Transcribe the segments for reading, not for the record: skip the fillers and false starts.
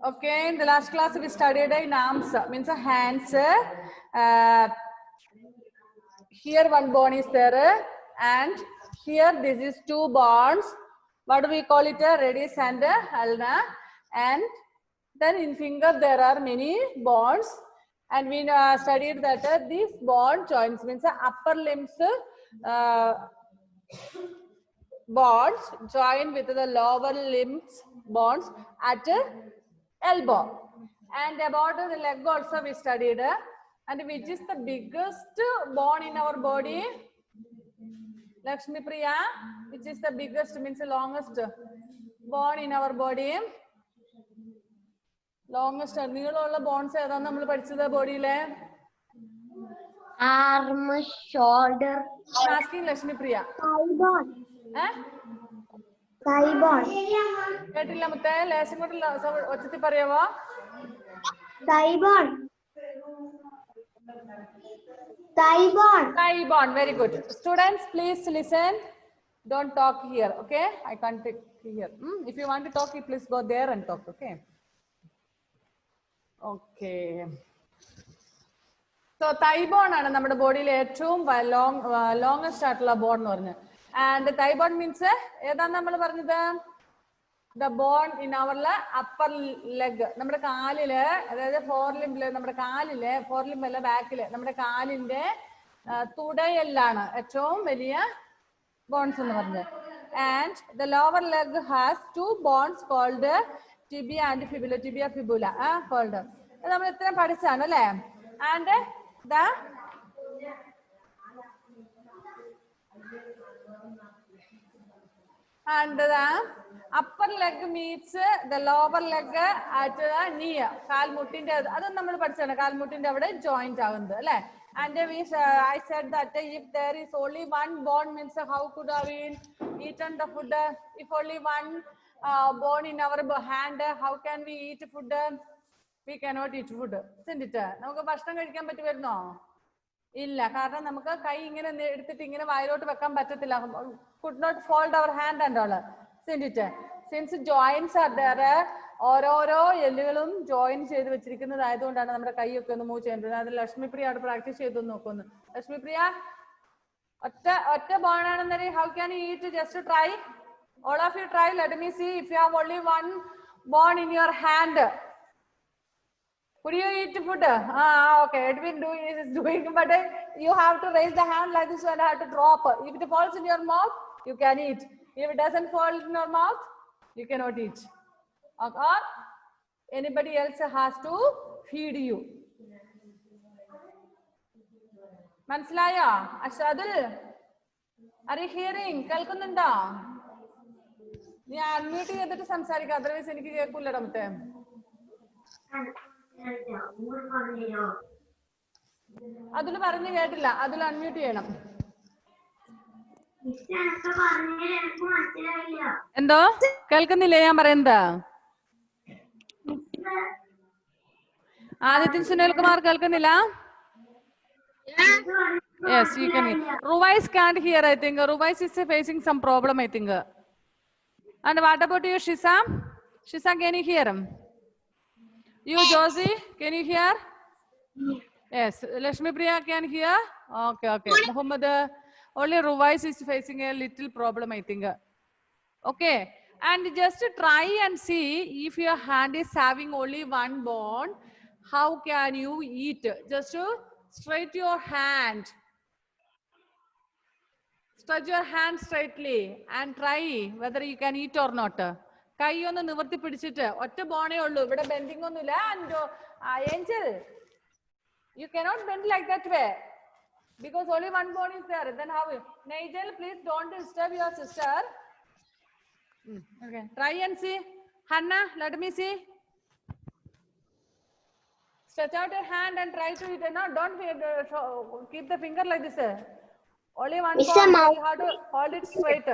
Okay, in the last class we studied in arms, means hands. Here one bone is there, and here this is two bones. What do we call it? Radius and ulna. And then in finger there are many bones. And we studied that these bone joints means upper limbs bones join with the lower limbs bones at elbow. And about the leg also we studied. And which is the biggest bone in our body? Lakshmi Priya, which is the biggest means the longest bone in our body? Longest നീളമുള്ള bones ഏതാണ് നമ്മൾ പഠിച്ചത് ബോഡിയിലെ? Arm, shoulder. I'm asking Lakshmi Priya. Thigh bone. Thigh bone. കേട്ടില്ല മുത്തേ, ലേശം കൂടി ഒച്ചത്തിൽ പറയാവോ? Thigh bone. Thigh bone. Thigh bone, very good. Students, please listen. Don't talk here, okay? I can't take here. If you want to talk, you please go there and talk, okay? Okay. So thigh bone ആണ് നമ്മുടെ ബോഡിയിലെ ഏറ്റവും longest ആയിട്ടുള്ള bone എന്ന് പറഞ്ഞത്. And thigh bone means ഏതാണ് നമ്മൾ പറഞ്ഞത്? The bone in our upper leg. നമ്മുടെ കാലില്, അതായത് ഫോർലിംബില്, നമ്മുടെ കാലില്, ഫോർലിംബല്ല ബാക്കില്, നമ്മുടെ കാലിന്റെ തുടയെല്ലാണ് ഏറ്റവും വലിയ ബോൺസ് എന്ന് പറഞ്ഞത്. And the lower leg has two bones called tibia and fibula. Tibia fibula called. നമ്മൾ ഇത്രയും പഠിച്ചാണ് അല്ലേ? And the upper leg meets the lower leg at the knee. കാൽമുട്ടിന്റെ അതും നമ്മൾ പഠിച്ചാണ്. കാൽമുട്ടിന്റെ അവിടെ ജോയിന്റ് ആകുന്നത് അല്ലേ? And I said that if there is only one bone means how could have been eaten the food? If only one bone in our hand, how can we eat food? We cannot eat food, isn't it? നമുക്ക് ഭക്ഷണം കഴിക്കാൻ പറ്റുമായിരുന്നോ? ഇല്ല, കാരണം നമുക്ക് കൈ ഇങ്ങനെ എടുത്തിട്ട് ഇങ്ങനെ വായിലോട്ട് വെക്കാൻ പറ്റത്തില്ല. Could not fold our hand and all, isn't it? Since joints are there, ഓരോരോ എല്ലുകളും ജോയിൻ ചെയ്ത് വെച്ചിരിക്കുന്നതായതുകൊണ്ടാണ് നമ്മുടെ കൈയൊക്കെ ഒന്ന് മൂവ് ചെയ്യുന്നത്. അത് ലക്ഷ്മി പ്രിയ അവിടെ പ്രാക്ടീസ് ചെയ്തു നോക്കുന്നു. ലക്ഷ്മി പ്രിയ, ഒറ്റ ബോൺ ആണെന്നറിയ. How can you eat? Just try. All of you try. Let me see if you have only one bone in your hand. Could you eat food? Okay. Edwin is doing, but you have to raise the hand like this and have to drop. If it falls in your mouth, you can eat. If it doesn't fall in your mouth, you cannot eat. Or anybody else has to feed you. മനസ്സിലായോ? അഷാദുൽ, are you hearing? കേൾക്കുന്നുണ്ടോ? നീ unmute ചെയ്തിട്ട് സംസാരിക്കാം, otherwise എനിക്ക് കേൾക്കൂലടാ മുത്തേ. അതിൽ പറഞ്ഞു കേട്ടില്ല, അതിൽ അൺമ്യൂട്ട് ചെയ്യണം. എന്തോ കേൾക്കുന്നില്ലേ ഞാൻ പറയുന്നത്? ആദിത്യൻ സുനിൽകുമാർ കേൾക്കുന്നില്ല? Yes, you can hear. Ruvais can't hear, I think. Ruvais is facing some problem, I think. And what about you, Shisa? Shisa, can you hear him? You, Josie, can you hear? Yes. Lakshmi Priya can hear? Okay, okay. Muhammad, only Ruvais is facing a little problem, I think. Okay. And just try and see if your hand is having only one bone, how can you eat? Just straight your hand. Stretch your hand straightly and try whether you can eat or not. കൈ ഒന്ന് നിവർത്തി പിടിച്ചിട്ട്, ഒറ്റ ബോണേ ഉള്ളൂ, ഇവിടെ bending ഒന്നുമില്ല. Angel, you cannot bend like that way because only one bone is there. Then how? Nigel, please don't disturb your sister. Okay, try and see. Hannah, let me see. Stretch out your hand and try to eat. No, don't keep the finger like this. Only one bone. You have to hold it straight.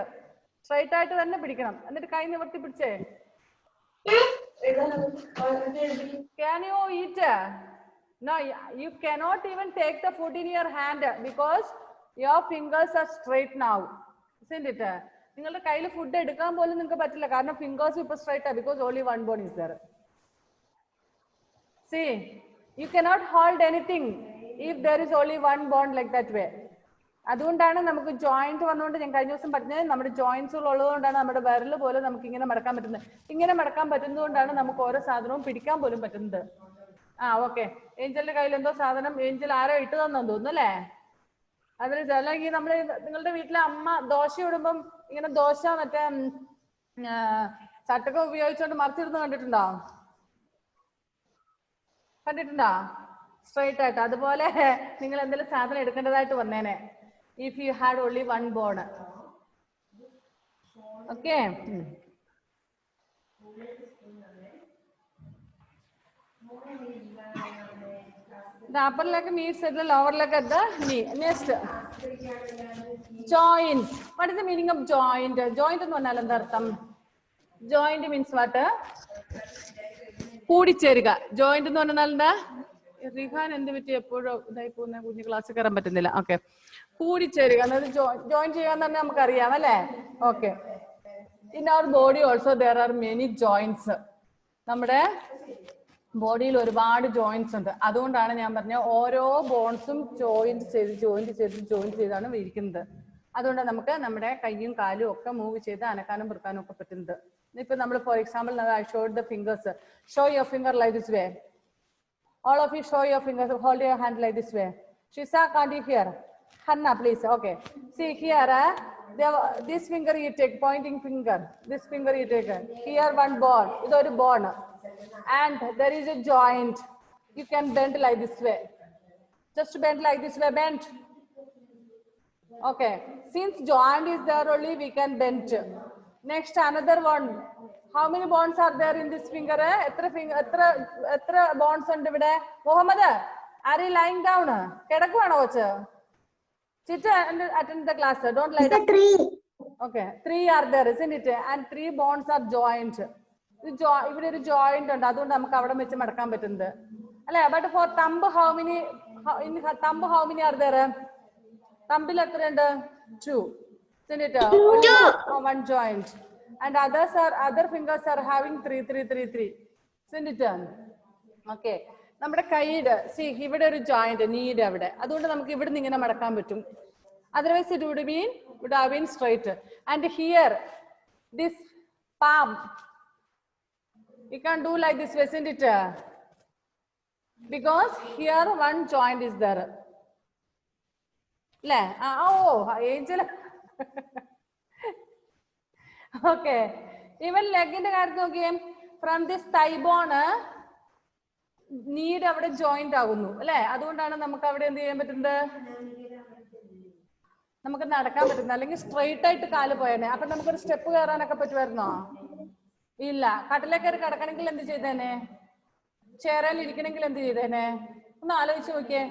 Straight ആയിട്ട് തന്നെ പിടിക്കണം. എന്നിട്ട് കൈ നിവർത്തി പിടിച്ചേ. Can you eat? No, you cannot even take the food in your hand because your fingers are straight now, isn't it? നിങ്ങളുടെ കയ്യിൽ food എടുക്കാൻ പോലും നിങ്ങൾക്ക് പറ്റില്ല, കാരണം ഫിംഗേഴ്സ് ഇപ്പൊ സ്ട്രൈറ്റ് ആണ്, because only one bone is there. See, you cannot hold anything if there is only one bond like that way. അതുകൊണ്ടാണ് നമുക്ക് ജോയിന്റ് വന്നുകൊണ്ട് ഞാൻ കഴിഞ്ഞ ദിവസം പറഞ്ഞത് നമ്മുടെ ജോയിന്റ്സുകൾ ഉള്ളതുകൊണ്ടാണ് നമ്മുടെ വിരൽ പോലെ നമുക്ക് ഇങ്ങനെ മടക്കാൻ പറ്റുന്നത്. ഇങ്ങനെ മടക്കാൻ പറ്റുന്നതുകൊണ്ടാണ് നമുക്ക് ഓരോ സാധനവും പിടിക്കാൻ പോലും പറ്റുന്നത്. ഓക്കെ. ഏഞ്ചലിന്റെ കയ്യിൽ എന്തോ സാധനം ഏഞ്ചൽ ആരോ ഇട്ട് തന്നെന്ന് തോന്നുന്നു അല്ലേ? അതിന് അല്ലെങ്കിൽ നമ്മള് നിങ്ങളുടെ വീട്ടിലെ അമ്മ ദോശ ഇടുമ്പം ഇങ്ങനെ ദോശ മറ്റേ ചട്ടക്ക ഉപയോഗിച്ചുകൊണ്ട് മറിച്ചിടുന്ന കണ്ടിട്ടുണ്ടോ? കണ്ടിട്ടുണ്ടോ? സ്ട്രൈറ്റ് ആയിട്ട്. അതുപോലെ നിങ്ങൾ എന്തെങ്കിലും സാധനം എടുക്കേണ്ടതായിട്ട് വന്നേനെ. If you had only one bone. Okay. The upper leg meets the lower leg at the knee. Next, joint. What is the meaning of joint? Joint എന്ന് പറഞ്ഞാൽ എന്താ അർത്ഥം? Joint means what? കൂടിച്ചേരുക. Joint എന്ന് പറഞ്ഞാൽ എന്താ? റിഹാൻ എന്ത് പറ്റി എപ്പോഴും ഇതായി പോകുന്ന കുഞ്ഞു ക്ലാസ് കയറാൻ പറ്റുന്നില്ല. ഓക്കെ. കൂടിച്ചേരുക അതായത് ജോയിൻ ചെയ്യാന്ന് പറഞ്ഞാൽ നമുക്കറിയാം അല്ലേ? Okay. In our body also there are many joints. നമ്മുടെ ബോഡിയിൽ ഒരുപാട് ജോയിന്റ്സ് ഉണ്ട്. അതുകൊണ്ടാണ് ഞാൻ പറഞ്ഞ ഓരോ ബോൺസും ജോയിന്റ് ചെയ്താണ് ഇരിക്കുന്നത്. അതുകൊണ്ട് നമുക്ക് നമ്മുടെ കൈയും കാലും ഒക്കെ മൂവ് ചെയ്ത് അനക്കാനും പെറുക്കാനും ഒക്കെ പറ്റുന്നത്. ഇപ്പൊ നമ്മൾ for example I showed the fingers. Show your finger like this way. All of you show your fingers. Hold your hand like this way. Shisa, can't you hear? Hanna, please. Okay. See here. This finger you take, pointing finger. This finger you take. Here one bone. This is a bone. And there is a joint. You can bend like this way. Just bend like this way. Bend. Okay. Since joint is there only, we can bend. Next, another one. How many bonds are there in this finger? Etra bonds ഉണ്ട് ഇവിടെ? Muhammad, are you lying down? കിടക്കുവാണോ കൊച്ച്? Sit and attend the class. Don't lie down. 3. Okay, 3 are there, isn't it? And 3 bonds are joint. ഇവിടെ ഒരു joint ഉണ്ട്. അതുകൊണ്ട് നമുക്ക് അവിടെ വെച്ച് മടക്കാൻ പറ്റുന്നത്. അല്ലേ? But for thumb, how many are there? Thumbിൽ എത്രയുണ്ട്? 2. Isn't it? 1 joint. And other fingers are having 3. Isn't it? Okay. നമ്മുടെ കൈയുടെ ഇവിടെ ഒരു ജോയിന്റ് നീഡ് അവിടെ. അതുകൊണ്ട് നമുക്ക് ഇവിടെ നിന്ന് ഇങ്ങനെ മടക്കാൻ പറ്റും. Otherwise it would have been straight. And here this palm you can do like this, isn't it? Because here one joint is there. Le? Angel. Okay. Even leg in the game from this thigh bone, need a joint. I don't know. നമുക്ക് നടക്കാൻ പറ്റുന്ന അല്ലെങ്കിൽ straight ആയിട്ട് കാല് പോയേനെ. അപ്പൊ നമുക്കൊരു step കയറാനൊക്കെ പറ്റുമായിരുന്നോ? ഇല്ല. കട്ടിലേ കയറി കിടക്കണമെങ്കിൽ എന്ത് ചെയ്തേനെ? ചേരയിൽ ഇരിക്കണമെങ്കിൽ എന്ത് ചെയ്തേനെ? ഒന്ന് ആലോചിച്ച് നോക്കിയേ.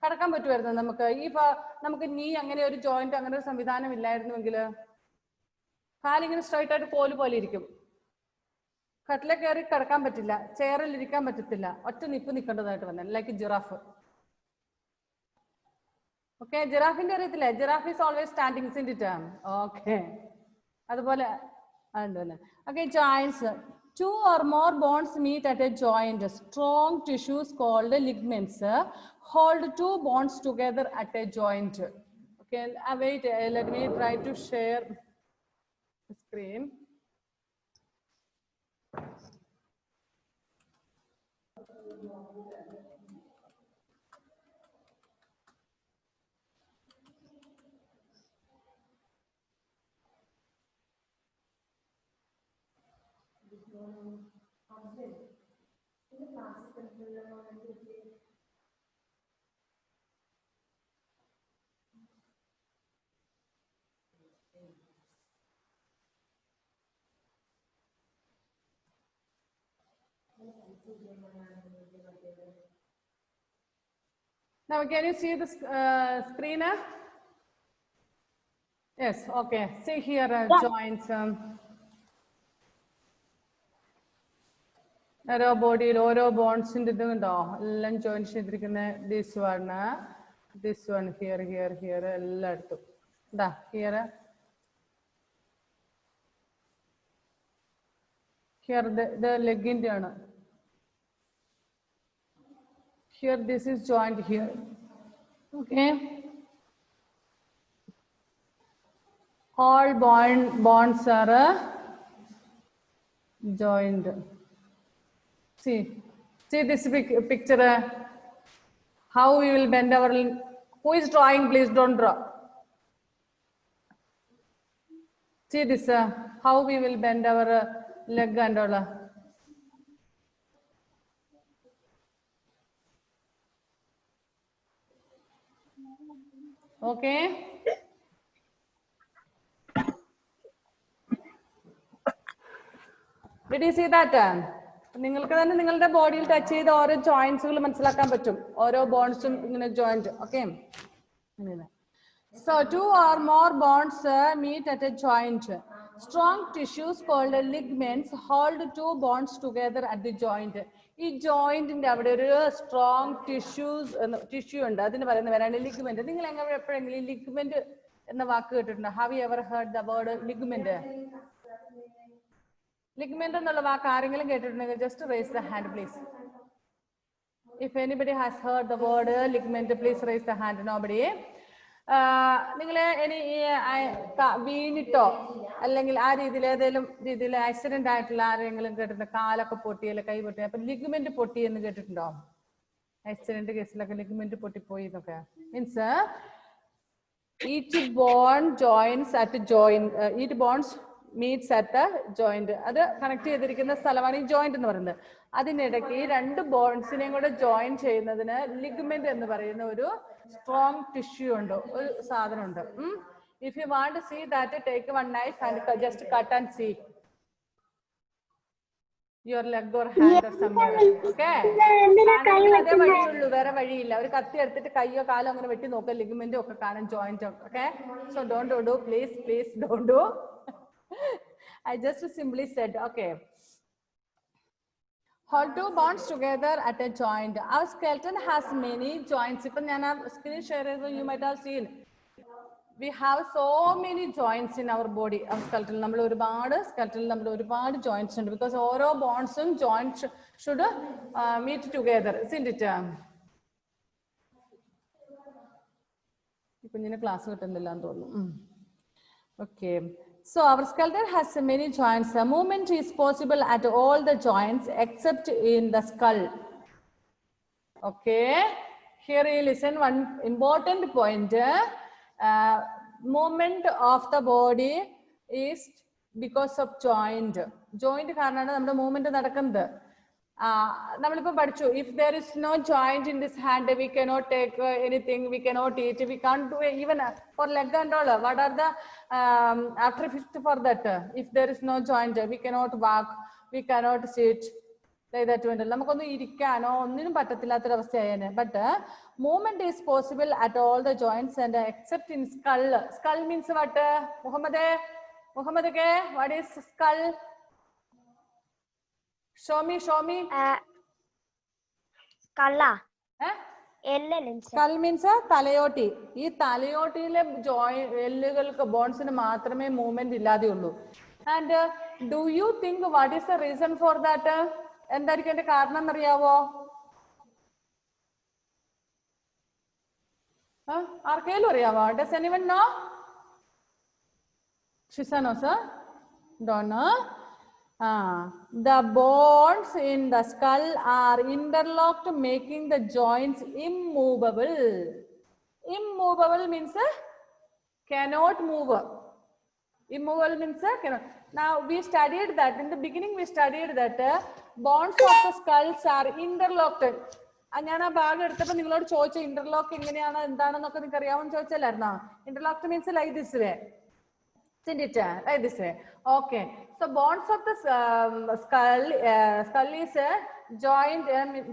കിടക്കാൻ പറ്റുമായിരുന്നു നമുക്ക്? നമുക്ക് നീ അങ്ങനെ ഒരു ജോയിന്റ് അങ്ങനെ ഒരു സംവിധാനം ഇല്ലായിരുന്നുവെങ്കിൽ കാലിങ്ങനെ സ്ട്രെയിറ്റ് ആയിട്ട് കോല് പോലെ ഇരിക്കും. കട്ടിലേ കയറി കിടക്കാൻ പറ്റില്ല, ചേറിൽ ഇരിക്കാൻ പറ്റത്തില്ല, ഒറ്റ നിപ്പ് നിൽക്കേണ്ടതായിട്ട് വന്നെ. Like giraffe. ഓക്കെ, ജിറാഫിന്റെ അറിയത്തില്ലേ? Giraffe is always standing, isn't it? Okay, അതുപോലെ അതുതന്നെ. Okay, joints. 2 or more bones meet at a joint. Strong tissues called ligaments hold 2 bones together at a joint. Okay, wait, let me try to share the screen. Now, can you see the screen? Yes, okay. See here, joints. ഓരോ ബോഡിയിൽ ഓരോ ബോൺസിന്റെ ഇതുണ്ടോ? എല്ലാം join ചെയ്തിരിക്കുന്ന this one here എല്ലായിടത്തും ഇതാ. Here ഇത് ലെഗിന്റെ ആണ്. Here this is joint here. Okay. All bonds are joined. See this picture. How we will bend our. Who is drawing? Please don't draw. See this. How we will bend our leg and all. Okay. Did you see that? നിങ്ങൾക്ക് തന്നെ നിങ്ങളുടെ ബോഡിയിൽ touch ചെയ്ത ഓരോ ജോയിന്റ്സുകൾ മനസ്സിലാക്കാൻ പറ്റും. ഓരോ ബോൺസും ഇങ്ങനെ joint. Okay. So 2 or more bonds meet at a joint. Strong tissues called ligaments hold 2 bonds together at the joint. ഈ ജോയിന്റിന്റെ അവിടെ ഒരു സ്ട്രോങ് ടിഷ്യൂ ഉണ്ട്. അതിന് പറയുന്ന പേരാണ് ലിഗ്മെന്റ്. നിങ്ങൾ എപ്പോഴെങ്കിലും ലിഗ്മെന്റ് എന്ന വാക്ക് കേട്ടിട്ടുണ്ടോ? Have you ever heard the word ligament? Ligament എന്നുള്ള വാക്ക് ആരെങ്കിലും കേട്ടിട്ടുണ്ടെങ്കിൽ just raise the hand please. If anybody has heard the word ligament, please raise the hand. Nobody. നിങ്ങൾ ഇനി വീണിട്ടോ അല്ലെങ്കിൽ ആ രീതിയിൽ ഏതെങ്കിലും രീതിയിൽ ആക്സിഡന്റ് ആയിട്ടുള്ള ആരെങ്കിലും കേട്ടിട്ടുണ്ടോ? കാലൊക്കെ പൊട്ടിയല്ലേ, കൈ പൊട്ടി, അപ്പൊ ലിഗ്മെന്റ് പൊട്ടി എന്ന് കേട്ടിട്ടുണ്ടോ? ആക്സിഡന്റ് കേസിലൊക്കെ ലിഗ്മെന്റ് പൊട്ടിപ്പോയി എന്നൊക്കെ means each bond joins at joint. Each bonds meets at the joint. അത് കണക്ട് ചെയ്തിരിക്കുന്ന സ്ഥലമാണ് ഈ ജോയിന്റ് എന്ന് പറയുന്നത്. അതിനിടയ്ക്ക് ഈ രണ്ട് ബോൺസിനെയും കൂടെ ജോയിൻ ചെയ്യുന്നതിന് ലിഗ്മെന്റ് എന്ന് പറയുന്ന ഒരു സ്ട്രോങ് ടിഷ്യൂ ഉണ്ട്, ഒരു സാധനം ഉണ്ട്. If you want to see that, take one knife and just cut and see your leg or hand or somewhere. Okay. അതേ വഴിയുള്ളൂ, വേറെ വഴിയില്ല. ഒരു കത്തി എടുത്തിട്ട് കയ്യോ കാലോ അങ്ങനെ വെട്ടി നോക്കുക, ലിഗ്മെന്റും ഒക്കെ കാണാൻ, joint. Okay. So don't do, please don't do. I just simply said, okay. Hold 2 bonds together at a joint. Our skeleton has many joints. Ipo njan screen share cheythu, you might have seen. We have so many joints in our body. Our skeleton nammal orupaadu joints undu, because oro bonds and joints should meet together, isn't it? Ipo class kittundilla ennu thonnu. Okay. So our skeleton has many joints. The movement is possible at all the joints except in the skull. Okay. Here you listen one important point. Movement of the body is because of joint. Joint കാരണമാണ് നമ്മുടെ movement നടക്കുന്നത്. നമ്മളിപ്പോ പഠിച്ചു, if there is no joint in this hand, we cannot take anything, we cannot eat, we can't do even for leg and all. What are the attributes for that? If there is no joint, we cannot walk, we cannot sit like that. നമുക്കൊന്നും ഇരിക്കാനോ ഒന്നിനും പറ്റത്തില്ലാത്തൊരവസ്ഥയായേനെ. But movement is possible at all the joints and except in skull. Skull means what? Muhammad, what is skull? Show me. Skull. Skull means തലയോട്ടി. ഈ തലയോട്ടിയിലെ എല്ലുകൾക്ക് ബോൺസിന് മാത്രമേ movement ഇല്ലാതെയുള്ളൂ. And do you think what is the reason for that? എന്തായിരിക്കും അതിന്റെ കാരണം എന്നറിയാവോ? ആർക്കെങ്കിലും അറിയാവോ? Does anyone know? Shisa knows, don't know. The bones in the skull are interlocked, making the joints immovable. Immovable means cannot move. Immovable means cannot. Now we studied that in the beginning. We studied that bones of the skulls are interlocked. ഞാൻ ആ ഭാഗം എടുത്തപ്പോൾ നിങ്ങളോട് ചോദിച്ച interlock എങ്ങനെയാണ് എന്താണെന്നൊക്കെ നിങ്ങൾക്ക് അറിയാമെന്ന് ചോദിച്ചല്ലായിരുന്നോ? Interlock means like this way. Like this way. Okay. So bonds of the skull is joined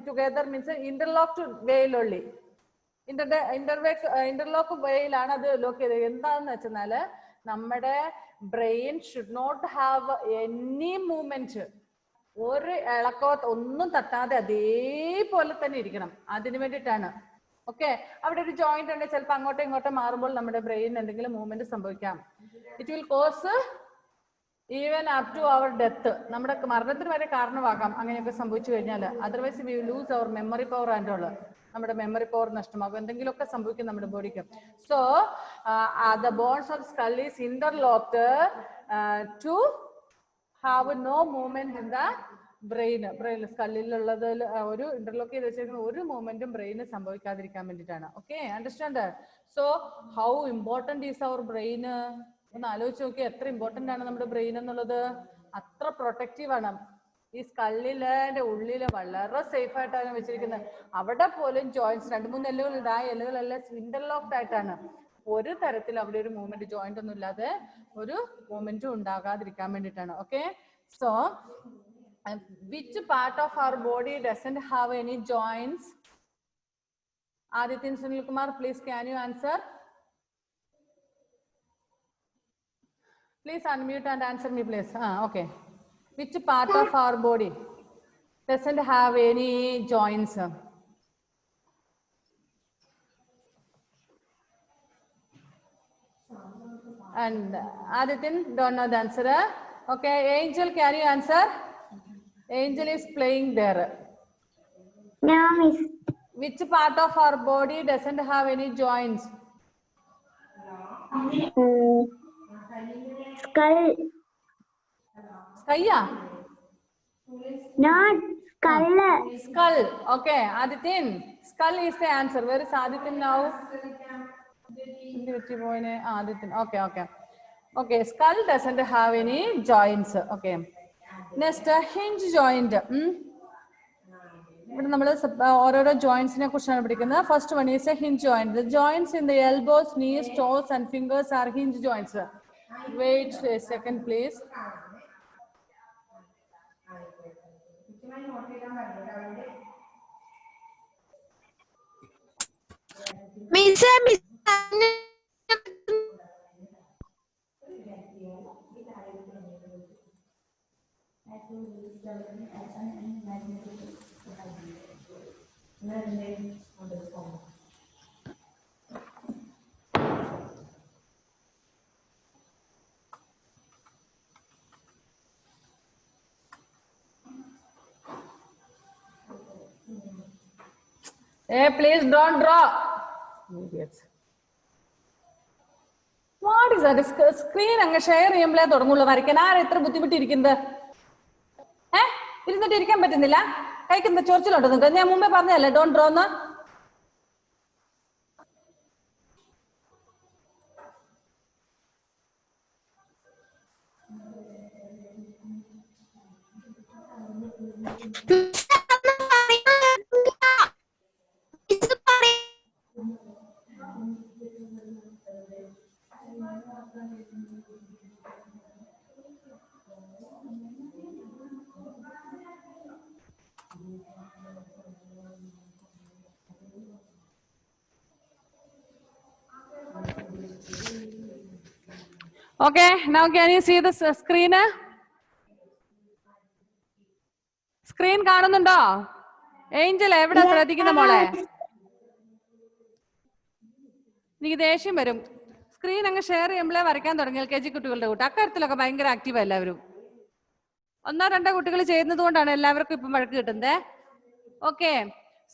together, means interlocked way only. Interlock way ആണ് അത് ലോക്ക് ചെയ്തത്. എന്താണെന്ന് വെച്ചാൽ നമ്മുടെ brain should not have any movement. ഒരു ഇളക്കോ ഒന്നും തട്ടാതെ അതേപോലെ തന്നെ ഇരിക്കണം. അതിനു വേണ്ടിയിട്ടാണ്. ഓക്കെ. അവിടെ ഒരു ജോയിന്റ് ഉണ്ട്, ചിലപ്പോൾ അങ്ങോട്ടും ഇങ്ങോട്ടും മാറുമ്പോൾ നമ്മുടെ ബ്രെയിൻ എന്തെങ്കിലും മൂവ്മെന്റ് സംഭവിക്കാം. It will cause even up to our death, നമ്മുടെ മരണത്തിന് വരെ കാരണമാകാം അങ്ങനെയൊക്കെ സംഭവിച്ചു കഴിഞ്ഞാൽ. Otherwise we lose our memory power and all. നമ്മുടെ മെമ്മറി പവർ നഷ്ടമാകും, എന്തെങ്കിലുമൊക്കെ സംഭവിക്കും നമ്മുടെ ബോഡിക്ക്. So the bones of skull is interlocked to have no movement in the brain. സ്കള്ളിലുള്ളത് ഒരു ഇന്റർലോക്ക് ചെയ്ത് വെച്ചിരിക്കുന്ന ഒരു മൂവ്മെന്റും ബ്രെയിന് സംഭവിക്കാതിരിക്കാൻ വേണ്ടിയിട്ടാണ്. Okay, understand? So how important is our brain? ഒന്ന് ആലോചിച്ച് നോക്കി, എത്ര ഇമ്പോർട്ടന്റ് ആണ് നമ്മുടെ ബ്രെയിൻ എന്നുള്ളത്. അത്ര പ്രൊട്ടക്റ്റീവ് ആണ്. ഈ സ്കള്ളിലെ ഉള്ളില് വളരെ സേഫ് ആയിട്ടാണ് വെച്ചിരിക്കുന്നത്. അവിടെ പോലും ജോയിന്റ്സ് 2-3 എല്ലുകളുണ്ട്. ആ എല്ലുകളെല്ലാം ഇന്റർലോക്ഡ് ആയിട്ടാണ്. ഒരു തരത്തിൽ അവിടെ ഒരു മൂവ്മെന്റ്, ജോയിന്റ് ഒന്നും ഇല്ലാതെ ഒരു മൂവ്മെന്റും ഉണ്ടാകാതിരിക്കാൻ വേണ്ടിയിട്ടാണ്. Okay, so which part of our body doesn't have any joints? Aditya Sunil Kumar, please can you answer? Please unmute and answer me, please. Okay. Which part of our body doesn't have any joints? And Aditya don't know the answer. Okay, Angel, can you answer? Angel is playing there. No, miss. Which part of our body doesn't have any joints? Skull. Sky? Not skull. Skull. Okay, Aditya, skull is the answer. Where is Aditya now? Aditya. Okay, okay. Okay, skull doesn't have any joints. Okay. Next, hinge joint. ഇവിടെ നമ്മൾ ഓരോരോ ജോയിന്റ്സിനെ കുറിച്ചാണ് പഠിക്കുന്നത്. First one is A hinge joint. The joints in the elbows, knees, toes and fingers are hinge joints. Wait a second, please. Miss. Hey, please don't draw. Idiots. What is that? Screen അങ്ങ് share ചെയ്യുമ്പോഴേ തുടങ്ങുള്ളൂ വരയ്ക്കാൻ. ആരാ എത്ര ബുദ്ധിമുട്ടിയിരിക്കുന്നത്? ഇരുന്നിട്ട് ഇരിക്കാൻ പറ്റുന്നില്ല? കഴിക്കുന്ന ചൊറിച്ചിലുണ്ടോ നിങ്ങൾക്ക്? ഞാൻ മുമ്പേ പറഞ്ഞതല്ലേ ഡോണ്ട് ഡ്രോ എന്ന്. Okay, now can you see the screen? Screen കാണുന്നുണ്ടോ? ഏഞ്ചൽ എവിടെ ശ്രദ്ധിക്കുന്ന മോളെ? എനിക്ക് ദേഷ്യം വരും. സ്ക്രീൻ അങ്ങ് ഷെയർ ചെയ്യുമ്പോഴേ വരയ്ക്കാൻ തുടങ്ങി LKG കുട്ടികളുടെ കൂട്ട്. അക്കാര്യത്തിലൊക്കെ ഭയങ്കര ആക്റ്റീവ് എല്ലാവരും. 1-2 കുട്ടികൾ ചെയ്യുന്നത് കൊണ്ടാണ് എല്ലാവർക്കും ഇപ്പം വഴക്ക് കിട്ടുന്നത്. Okay,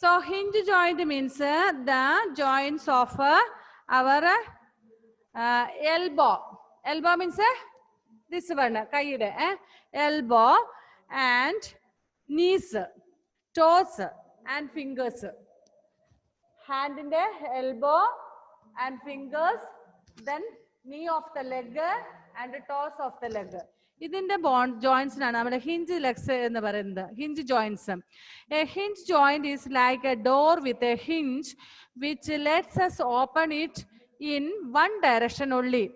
so hinge joint means the joints of our elbow. Elbow means this one, കൈയുടെ elbow and knees, toes and fingers. Hand in the elbow and fingers, then knee of the leg and the toes of the leg. ഇതിന്റെ joints ആണ് നമ്മുടെ hinge legs എന്ന് പറയുന്നത്, hinge joints. A hinge joint is like A door with a hinge which let's us open it in one direction only.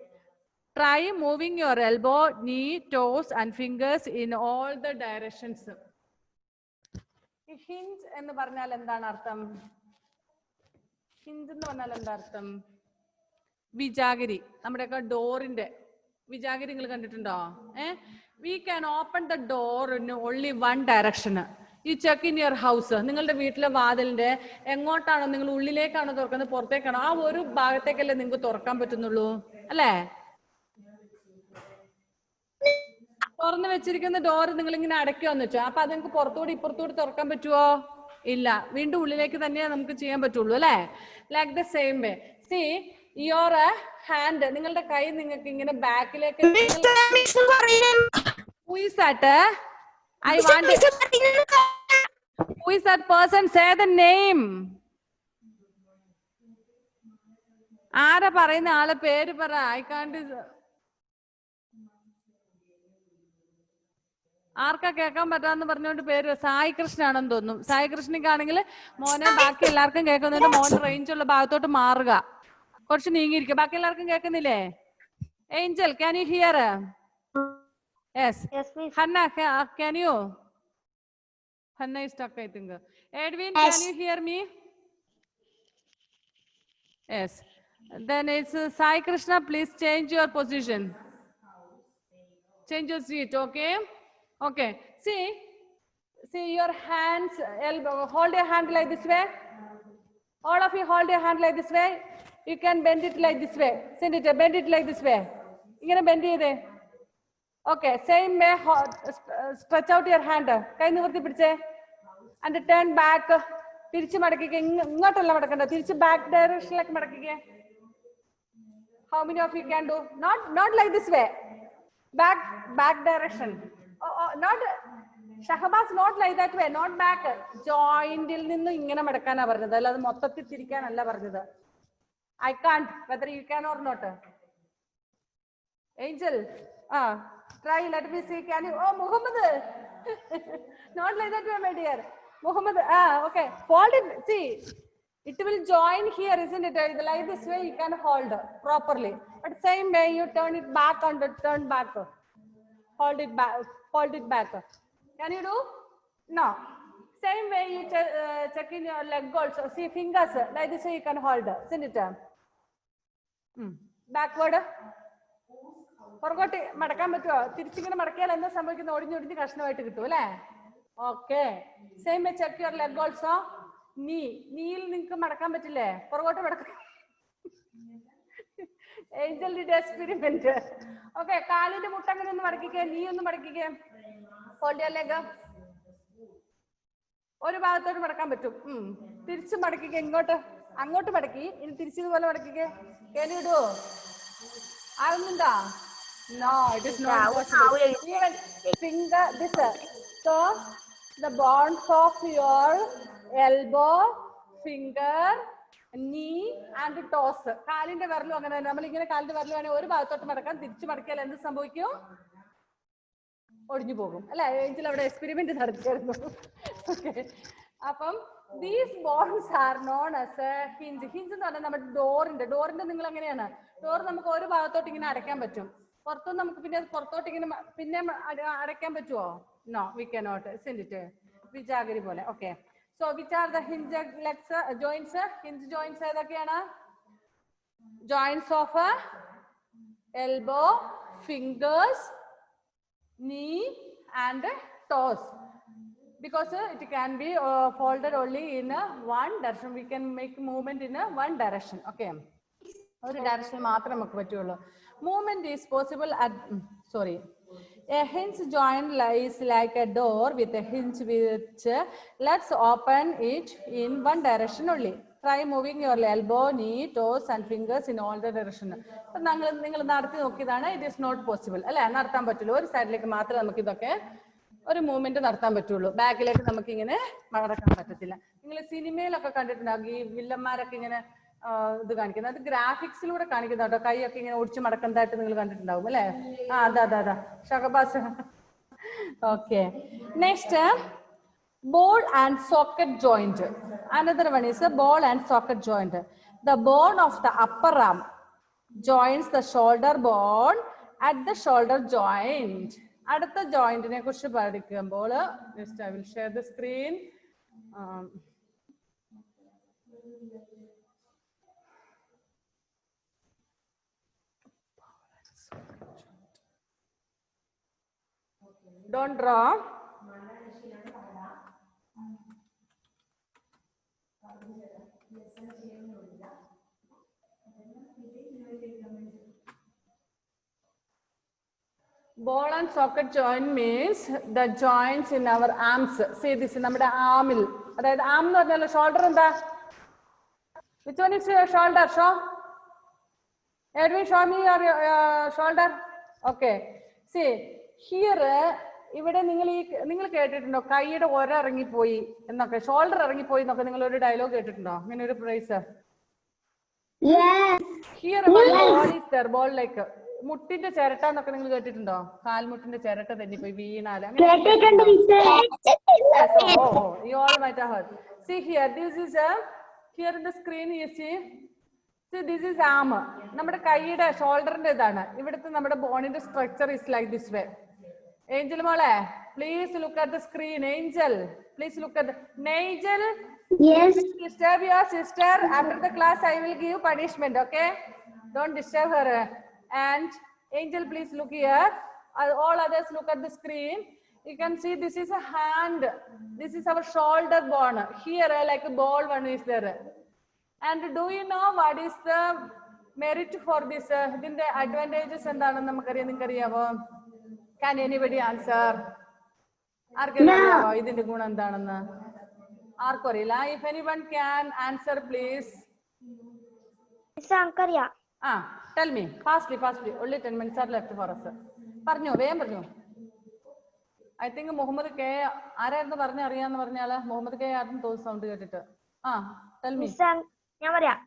Try moving your elbow, knee, toes and fingers in all the directions. Hinge എന്ന് പറഞ്ഞാൽ എന്താണ് അർത്ഥം? Hinge എന്ന് പറഞ്ഞാൽ എന്താ അർത്ഥം? വിജാഗിരി, നമ്മുടെയൊക്കെ ഡോറിന്റെ വിജാഗിരി നിങ്ങൾ കണ്ടിട്ടുണ്ടോ? We can open the door in only one direction. U check in your house. നിങ്ങളുടെ വീട്ടിലെ വാതിലിന്റെ എങ്ങോട്ടാണോ, നിങ്ങൾ ഉള്ളിലേക്കാണോ തുറക്കുന്നത് പുറത്തേക്കാണോ, ആ ഒരു ഭാഗത്തേക്കല്ലേ നിങ്ങൾക്ക് തുറക്കാൻ പറ്റുന്നുള്ളൂ, അല്ലേ? തുറന്നു വെച്ചിരിക്കുന്ന ഡോർ നിങ്ങൾ ഇങ്ങനെ അടയ്ക്കുമെന്ന് വെച്ചോ, അപ്പൊ അത് നിങ്ങൾക്ക് പുറത്തുകൂടി ഇപ്പുറത്തുകൂടി തുറക്കാൻ പറ്റുമോ? ഇല്ല, വീണ്ടും ഉള്ളിലേക്ക് തന്നെ നമുക്ക് ചെയ്യാൻ പറ്റുള്ളൂ അല്ലെ. Like the same way see your hand, നിങ്ങളുടെ കൈ നിങ്ങൾക്ക് ഇങ്ങനെ ബാക്കിലേക്ക്. Who is that? I want. Who is that person? Say the name. ആരാ പറയുന്ന ആളെ പേര് പറ. I can't. ആർക്കാ കേൾക്കാൻ പറ്റാന്ന് പറഞ്ഞുകൊണ്ട് പേര് സായി കൃഷ്ണ ആണെന്ന് തോന്നുന്നു. സായി കൃഷ്ണയ്ക്കാണെങ്കിൽ മോനെ ബാക്കി എല്ലാവർക്കും കേൾക്കുന്നുണ്ട്, മോനെ റേഞ്ച് ഉള്ള ഭാഗത്തോട്ട് മാറുക, കുറച്ച് നീങ്ങിയിരിക്കുക. ബാക്കി എല്ലാവർക്കും കേൾക്കുന്നില്ലേ? Angel, can you hear? Yes. Hannah, can you? Hannah is stuck, I think. Edwin, can you hear me? Yes. Then it's Sai Krishna, please change your position. Change your seat, okay? Okay. See your hands, elbow. Hold your hand like this way. All of you hold your hand like this way. You can bend it like this way. Send it, bend it like this way. You can bend it. Okay. Same way, stretch out your hand. Kai nivarthi pidiche. And turn back. തിരിച്ച് മടക്കിക്കേ. ഇങ്ങോട്ടല്ല മടക്കണ്ട, തിരിച്ച് back ഡയറക്ഷനിലേക്ക് മടക്കിക്കേ. How many of you can do? Not like this way. Back direction. Not Shahbaz, not like that way. Not back. Jointil ninnu ingane madakana parnathu, alladu mottathil thirikkanalla parnathu. I can't, whether you can or not. Angel, try, let me see. Can you? Oh, Muhammad. Not like that way, my dear. Muhammad, okay. Fold it. See, it will join here, isn't it? Like this way you can hold properly. But same way you turn it back and turn back. Hold it back. Hold it back. Can you do? No. Same way you check in your leg also. See fingers. Like this way you can hold. Isn't it? Backward. പുറകോട്ട് മടക്കാൻ പറ്റുമോ? തിരിച്ചിങ്ങനെ മടക്കിയാൽ എന്താ സംഭവിക്കുന്നത്? ഒടിഞ്ഞൊടിഞ്ഞ് കഷ്ണമായിട്ട് കിട്ടും അല്ലേ? Okay. Same way check your leg also. നീയിൽ നിങ്ങൾക്ക് മടക്കാൻ പറ്റില്ലേ? പുറകോട്ട് മടക്കാം. Angel did experiment. ഓക്കെ. കാലിന്റെ മുട്ട അങ്ങനെ ഒന്ന് മടക്കിക്കേ, നീ ഒന്ന് മടക്കിക്കേ. Hold your leg. ഒരു ഭാഗത്തോട്ട് മടക്കാൻ പറ്റും. തിരിച്ച് മടക്കിക്കേ, ഇങ്ങോട്ട് അങ്ങോട്ട് മടക്കി. ഇനി തിരിച്ചതുപോലെ മടക്കിക്കേ. Can you do? ആവുന്നുണ്ടോ? No, it is not possible. Even finger this. So the bonds of your elbow, finger, knee and toes. കാലിന്റെ വിരലും അങ്ങനെ തന്നെ. നമ്മളിങ്ങനെ കാലിന്റെ വിരൽ വേണേൽ ഒരു ഭാഗത്തോട്ട് മടക്കാൻ, തിരിച്ചു മടക്കിയാൽ എന്ത് സംഭവിക്കും? ഒടിഞ്ഞു പോകും അല്ലെ? ഏഞ്ചൽ അവിടെ എക്സ്പെരിമെന്റ് നടത്തിയായിരുന്നു. ഓക്കെ. അപ്പം these bones are known as a hinge. Hinge എന്ന് പറഞ്ഞാൽ നമ്മുടെ ഡോറിന്റെ നിങ്ങൾ എങ്ങനെയാണ്? ഡോർ നമുക്ക് ഒരു ഭാഗത്തോട്ട് ഇങ്ങനെ അടയ്ക്കാൻ പറ്റും, പുറത്തുനിന്ന് നമുക്ക് പിന്നെ പുറത്തോട്ട് ഇങ്ങനെ പിന്നെ അടയ്ക്കാൻ പറ്റുമോ? No, we cannot. സെൻഡിറ്റ് വിജാഗിരി പോലെ. Okay. So which are the hinge legs joints? Hinge joints ഏതൊക്കെയാണ്? Joints of elbow, fingers, knee and toes, because it can be folded only in one direction. We can make movement in one direction. Okay, ഒരു direction മാത്രമേ നമുക്ക് പറ്റുള്ളൂ. Movement is possible at a hinge joint is like a door with a hinge which let's open it in one direction only. Try moving your elbow, knee, toes and fingers in all the direction. നിങ്ങൾ നടത്തി നോക്കിയതാണ്. It is not possible അല്ലെ? നടത്താൻ പറ്റുള്ളൂ. ഒരു സൈഡിലേക്ക് മാത്രമേ നമുക്ക് ഇതൊക്കെ ഒരു മൂവ്മെന്റ് നടത്താൻ പറ്റുള്ളൂ. ബാക്കിലേക്ക് നമുക്ക് ഇങ്ങനെ നടക്കാൻ പറ്റത്തില്ല. നിങ്ങൾ സിനിമയിലൊക്കെ കണ്ടിട്ടുണ്ടാകും ഈ വില്ലന്മാരൊക്കെ ഇങ്ങനെ ഇത് കാണിക്കുന്നത്. അത് ഗ്രാഫിക്സിലൂടെ കാണിക്കുന്ന കേട്ടോ. കൈയൊക്കെ ഇങ്ങനെ ഒടിച്ച് മടക്കുന്നതായിട്ട് നിങ്ങൾ കണ്ടിട്ടുണ്ടാവും അല്ലെ? അതാ Shahbaz. Okay. Next, ball and socket joint. Another one is a ball and socket joint. The bone of the upper arm joins the shoulder bone at the shoulder joint. അടുത്ത ജോയിന്റിനെ കുറിച്ച് പഠിക്കുമ്പോൾ next I will share the screen. Don't draw. Ball and socket joint means the joints in our arms. See this നമ്മുടെ ആമിൽ, അതായത് ആം എന്ന് പറഞ്ഞാൽ shoulder എന്താ? Which one is your shoulder? Show. Edwin, show me your shoulder. Okay. See here. ഇവിടെ നിങ്ങൾ കേട്ടിട്ടുണ്ടോ കൈയുടെ ഒര ഇറങ്ങിപ്പോയി എന്നൊക്കെ, ഷോൾഡർ ഇറങ്ങിപ്പോയി എന്നൊക്കെ നിങ്ങൾ ഒരു ഡയലോഗ് കേട്ടിട്ടുണ്ടോ? അങ്ങനെ ഒരു phrase. Here one ball is there, ball like മുട്ടിന്റെ ചിരട്ട എന്നൊക്കെ നിങ്ങൾ കേട്ടിട്ടുണ്ടോ? കാൽമുട്ടിന്റെ ചിരട്ട തെന്നിപ്പോയി വീണാല്. You all might have heard. See here, this is here in the screen you see. See this is arm. നമ്മുടെ കൈയുടെ ഷോൾഡറിന്റെ ഇതാണ്. ഇവിടുത്തെ നമ്മുടെ ബോണിന്റെ structure is like this way. Angel mole, please look at the screen. Angel, please look at the Nigel. Yes. Disturb your sister. After the class, I will give punishment. Okay? Don't disturb her. And Angel, please look here. All others look at the screen. You can see this is a hand. This is our shoulder bone. Here, like a ball one is there. And do you know what is the merit for this? The advantages and the Can anybody answer? ഇതിന്റെ ഗുണം എന്താണെന്ന് ആർക്കും അറിയില്ല. If anyone can answer, please. Tell me fastly. Only 10 minutes are left for us. പറഞ്ഞോ, വേഗം പറഞ്ഞോ. I think Muhammad K ആരായിരുന്നു പറഞ്ഞ അറിയാന്ന് പറഞ്ഞാല് മുഹമ്മദ് കെ ആരും തോന്നുന്നു സൗണ്ട് കേട്ടിട്ട്. Tell me. ഞാൻ പറയാം.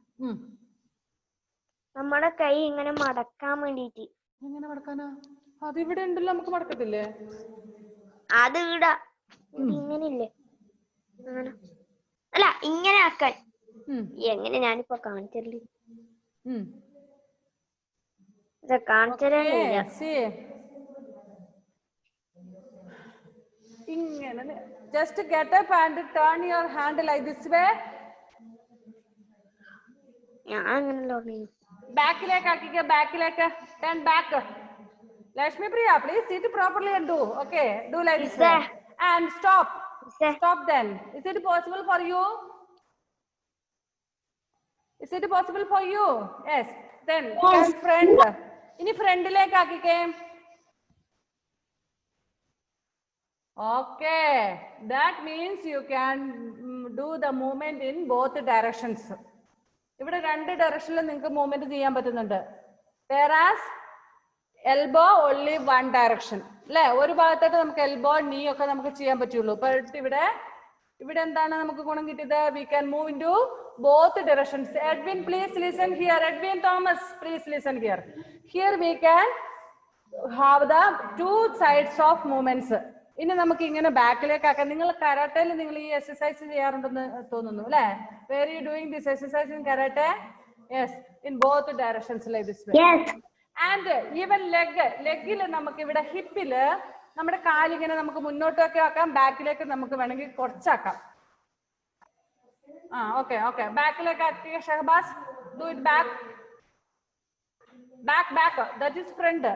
നമ്മുടെ കൈ ഇങ്ങനെ മടക്കാൻ വേണ്ടിട്ട്. എങ്ങനെ മടക്കാനാ? അത് ഇവിടെ ഉണ്ടല്ലോ, നമുക്ക് മടക്കത്തില്ലേ? അത് ഇടാ ഇങ്ങനില്ലേ, അല്ല ഇങ്ങനെ ആക്കാൻ. എങ്ങനെ ഞാനിപ്പോ കാണിച്ചല്ലേ കാണിച്ചല്ലേ. ഇങ്ങനെ just get up and turn your hand like this way. ഞാൻ അങ്ങനെ ബാക്കിലേക്ക് ആക്കിക്കോ, ബാക്കിലേക്ക് turn back. Lakshmi Priya, please sit properly and do. Okay, do like this way. And stop. Stop then. Is it possible for you? Is it possible for you? Yes. Then yes. Friend. Ini friend like akike. Okay. That means you can do the movement in both directions. ഇവിടെ രണ്ട് ഡയറക്ഷനിൽ നിങ്ങൾക്ക് movement ചെയ്യാൻ പറ്റുന്നുണ്ട്. Whereas elbow only one direction. അല്ലെ, ഒരു ഭാഗത്തായിട്ട് നമുക്ക് എൽബോ നീ ഒക്കെ നമുക്ക് ചെയ്യാൻ പറ്റുള്ളൂ. ബട്ട് ഇവിടെ എന്താണ് നമുക്ക് ഗുണം കിട്ടിയത്? We can move into both directions. Edwin, please listen here. Edwin Thomas, please listen here. Here we can have the two sides of movements. ഇനി നമുക്ക് ഇങ്ങനെ ബാക്കിലേക്ക് ആക്കാം. നിങ്ങൾ കരാട്ടയിൽ നിങ്ങൾ ഈ എക്സസൈസ് ചെയ്യാറുണ്ടെന്ന് തോന്നുന്നു അല്ലെ? Where are you doing this exercise in karate? Yes, in both directions like this way. Yes. And even ലെഗിൽ നമുക്ക് ഇവിടെ ഹിപ്പില് നമ്മുടെ കാലിങ്ങനെ നമുക്ക് മുന്നോട്ടൊക്കെ ആക്കാം, ബാക്കിലേക്ക് നമുക്ക് വേണമെങ്കിൽ കുറച്ചാക്കാം. ഓക്കെ ബാക്കിലേക്ക് ആക്കിയ Shahbaz, do it back that is front.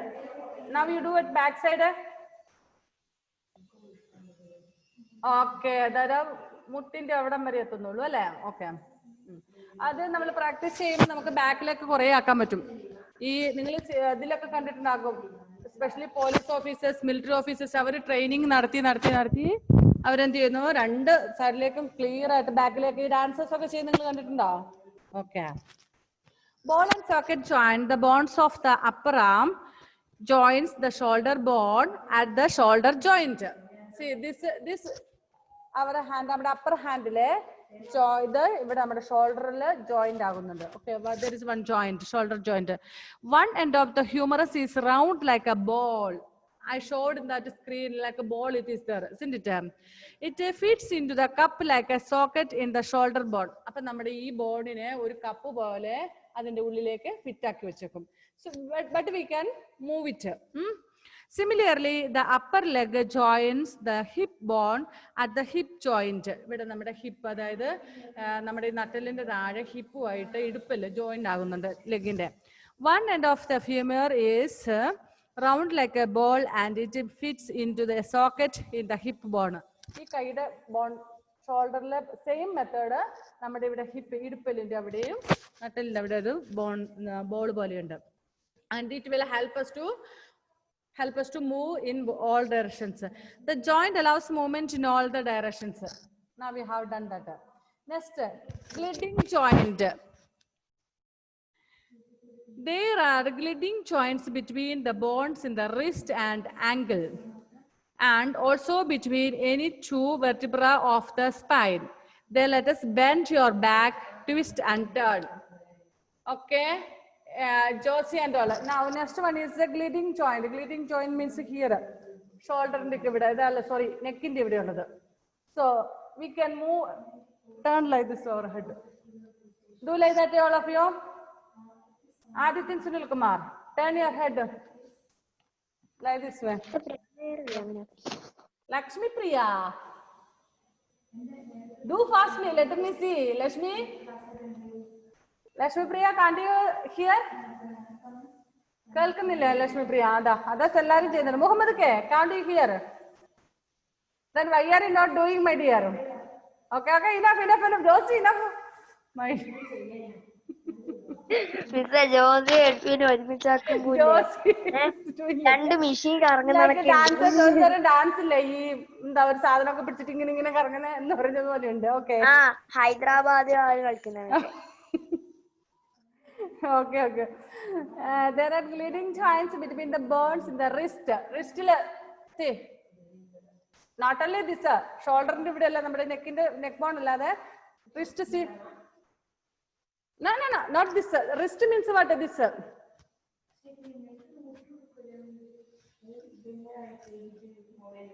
Now you do it back side. Okay, അതായത് മുട്ടിന്റെ അവിടം വരെ എത്തുന്നുള്ളൂ അല്ലെ? ഓക്കെ, അത് നമ്മൾ പ്രാക്ടീസ് ചെയ്യുമ്പോൾ നമുക്ക് ബാക്കിലേക്ക് കുറെ ആക്കാൻ പറ്റും. ഈ നിങ്ങൾ ഇതിലൊക്കെ കണ്ടിട്ടുണ്ടാകും, especially police officers, military officers, അവർ ട്രെയിനിങ് നടത്തി അവരെന്ത് ചെയ്യുന്നു, രണ്ട് സൈഡിലേക്കും ക്ലിയർ ആയിട്ട് ബാക്കിലേക്ക് ഈ ഡാൻസേഴ്സ് ഒക്കെ ചെയ്യുന്ന നിങ്ങൾ കണ്ടിട്ടുണ്ടോ? Okay. Ball and socket joint, the bones of the upper arm joins the shoulder bone at the shoulder joint. See this our hand, നമ്മുടെ upper handലെ ഇത് ഇവിടെ നമ്മുടെ ഷോൾഡറിൽ ജോയിന്റ് ആകുന്നുണ്ട്. Okay, there is one joint, shoulder joint. One end of the humerus is round like a ball. I showed in that screen like a ball it is there, isn't it? It fits into the cup like a socket in the shoulder bone. അപ്പൊ നമ്മുടെ ഈ ബോണിനെ ഒരു cup പോലെ അതിന്റെ ഉള്ളിലേക്ക് fit ആക്കി വെച്ചേക്കും. So but we can move it. Similarly, the upper leg joins the hip bone at the hip joint. ഇവിടെ നമ്മുടെ ഹിപ്പ്, അതായത് നമ്മുടെ നട്ടലിന്റെ താഴെ ഹിപ്പുമായിട്ട് ഇടുപ്പില് ജോയിന്റ് ആകുന്നുണ്ട് ലെഗിന്റെ. One end of the femur is round like a ball and it fits into the socket in the hip bone. ഈ കൈയുടെ bone ഷോൾഡറിലെ same method നമ്മുടെ ഇവിടെ ഹിപ്പ് ഇടുപ്പലിന്റെ അവിടെയും നട്ടലിന്റെ അവിടെ ഒരു ബോൾ പോലെയുണ്ട്. And it will help us to help us to move in all directions. The joint allows movement in all the directions. Now we have done that. Next, gliding joint. There are gliding joints between the bones in the wrist and ankle, and also between any two vertebrae of the spine. They let us bend your back, twist and turn. Okay, Josie and all. Now, next one is the gliding joint. Gliding joint means here, shoulder sorry, neck in the. So we can move, turn like this overhead. Do like that, all of you. Aditya Sunil Kumar, turn your head like this way. Lakshmi Priya, do fastly. Let me see. Lakshmi Priya, can't you hear? Kelkanilla, Lakshmi Priya. That's Salari. Muhammad K, can't you hear? Then why are you not doing, my dear? Okay, enough. Josie, enough. My Mr. Josie എടുപ്പിന് ഒരുമിച്ചാക്കുമ്പോ രണ്ട് machine കറങ്ങുന്നതൊക്കെ dance ഇല്ലേ ഈ എന്താ ഒരു സാധനമൊക്കെ പിടിച്ചിട്ട് ഇങ്ങനെ കറങ്ങുന്ന എന്ന് പറഞ്ഞത് പോലെ ഉണ്ട്. ഓക്കെ, ആ ഹൈദരാബാദ് ആള് കളിക്കുന്നത്. Okay. There are gliding joints between the bones in the wrist. Wristile, see, not only this, shoulder inde ivide alla nammade neck bone allade wrist, see. No, not this. Wrist means what? This.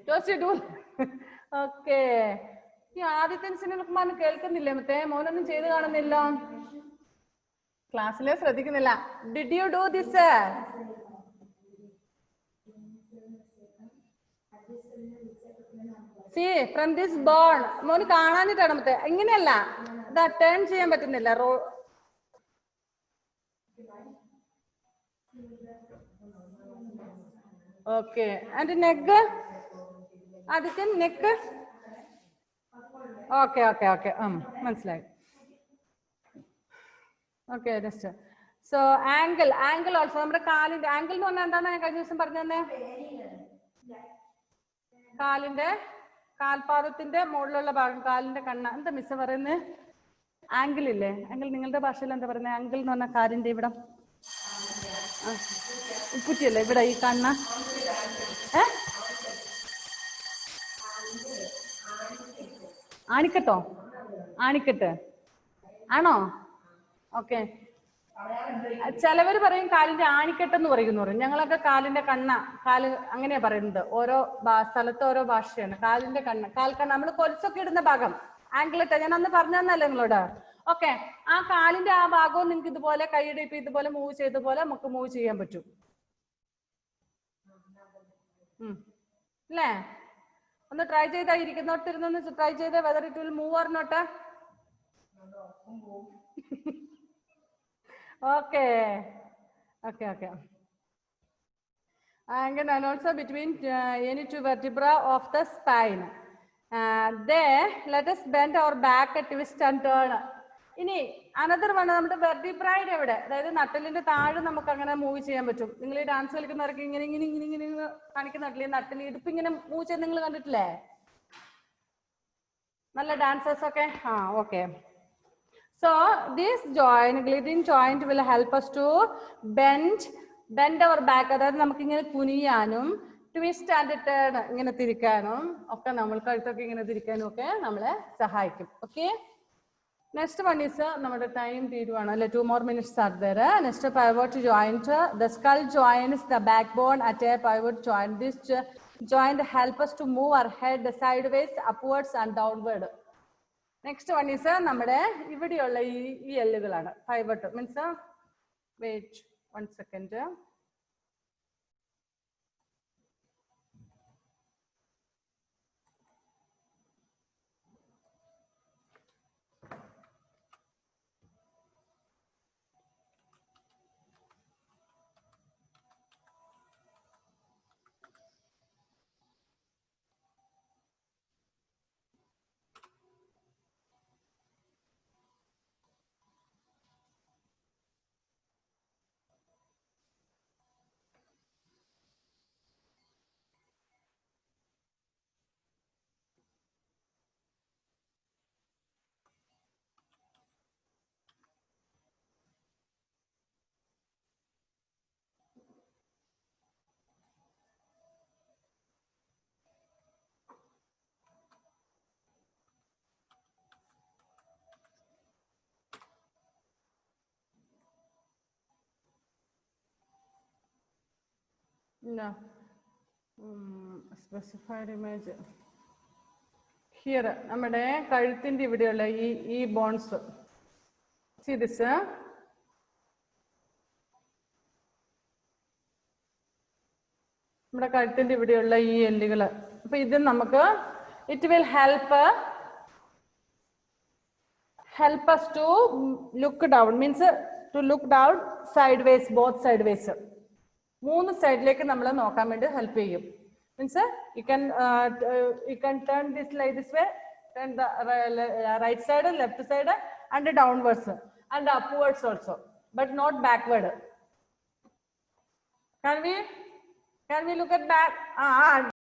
Josie, do. Okay. ഈ Adithyan cinema കേൾക്കുന്നില്ലേ? മറ്റേ മോനൊന്നും ചെയ്ത് കാണുന്നില്ല, ക്ലാസ്സിലെ ശ്രദ്ധിക്കുന്നില്ല. Did you do this? See, from this bone, മോന് കാണാനിട്ടാണ് മറ്റേ ഇങ്ങനെയല്ല, ഇതാ ടേൺ ചെയ്യാൻ പറ്റുന്നില്ല. Okay, and neck, Adithyan neck. Okay, മനസ്സിലായി. Okay, next. So angle also നമ്മുടെ കാലിന്റെ ആംഗിൾ എന്ന് പറഞ്ഞാൽ എന്താണ് ഞാൻ കഴിഞ്ഞ ദിവസം പറഞ്ഞു തന്നെ? കാൽപാദത്തിന്റെ മുകളിലുള്ള ഭാഗം, കാലിന്റെ കണ്ണ. എന്താ മിസ് പറയുന്നത്? ആംഗിൾ ഇല്ലേ? ആംഗിൾ നിങ്ങളുടെ ഭാഷയിൽ എന്താ പറയുന്നത്? ആംഗിൾ എന്ന് പറഞ്ഞാൽ കാലിന്റെ ഇവിടെ ഉപ്പുറ്റിയല്ലേ ഇവിടെ ഈ കണ്ണ? ആണിക്കെട്ട് ആണോ? ഓക്കെ, ചിലവര് പറയും കാലിന്റെ ആണിക്കെട്ടെന്ന് പറയുന്നു. ഞങ്ങളൊക്കെ കാലിന്റെ കാല് അങ്ങനെയാ പറയുന്നത്. ഓരോ സ്ഥലത്ത് ഓരോ ഭാഷയാണ്. കാലിന്റെ കാൽക്കണ്ണ, നമ്മൾ കൊലുസൊക്കെ ഇടുന്ന ഭാഗം ആംഗിളിട്ട ഞാൻ അന്ന് പറഞ്ഞു തന്നല്ലേ നിങ്ങളോട്. ഓക്കെ, ആ കാലിന്റെ ആ ഭാഗവും നിങ്ങൾക്ക് ഇതുപോലെ കൈയുടെ ഇപ്പൊ ഇതുപോലെ മൂവ് ചെയ്ത പോലെ നമുക്ക് മൂവ് ചെയ്യാൻ പറ്റും അല്ലേ? ഒന്ന് ട്രൈ ചെയ്താ, ഇരിക്കുന്നോട്ടിരുന്നൊന്ന് ട്രൈ ചെയ്തേ, whether it will move or not. Okay. And also between any two vertebrae of the spine. There, let us bend our back, twist and turn. ഇനി അനദർ വൺ, നമ്മുടെ വെർട്ടിബ്രയുടെ എവിടെ, അതായത് നട്ടലിന്റെ താഴെ നമുക്ക് അങ്ങനെ മൂവ് ചെയ്യാൻ പറ്റും. നിങ്ങൾ ഈ ഡാൻസ് കളിക്കുന്നവർക്ക് ഇങ്ങനെ കാണിക്കുന്നില്ലേ? നട്ടല് ഇടുപ്പ് ഇങ്ങനെ മൂവ് ചെയ്ത് നിങ്ങൾ കണ്ടിട്ടില്ലേ? നല്ല ഡാൻസേഴ്സ് ഒക്കെ. Okay. So this gliding joint will help us to bend our back. അതായത് നമുക്ക് ഇങ്ങനെ കുനിയാനും ട്വിസ്റ്റ് ആൻഡ് ടേൺ ഇങ്ങനെ തിരിക്കാനും ഒക്കെ, നമ്മൾ കഴുത്തൊക്കെ ഇങ്ങനെ തിരിക്കാനും ഒക്കെ നമ്മളെ സഹായിക്കും. ഓക്കെ, നെക്സ്റ്റ് വൺ ഈസ് നമ്മുടെ ടൈം തീരുവാണ് അല്ലെ? 2 more minutes are there. Next, pivot joint. The skull joins the backbone at a pivot joint. This joint help us to move our head sideways, upwards and downward. Next one is നമ്മുടെ ഇവിടെയുള്ള ഈ എല്ലുകളാണ്. പൈവട്ട് means, wait 1 second. No. Specified image. Here, നമ്മുടെ കഴുത്തിന്റെ ഇവിടെയുള്ള ഈ bones. See this? നമ്മുടെ കഴുത്തിന്റെ ഇവിടെയുള്ള ഈ എല്ലുകൾ. അപ്പൊ ഇത് നമുക്ക് it will help us to look down, means to look down sideways, both sideways. മൂന്ന് സൈഡിലേക്ക് നമ്മൾ നോക്കാൻ വേണ്ടി ഹെൽപ്പ് ചെയ്യും. Means you can turn this like this way, turn the right side, left side, and downwards and upwards also, but not backward. Can we look at back?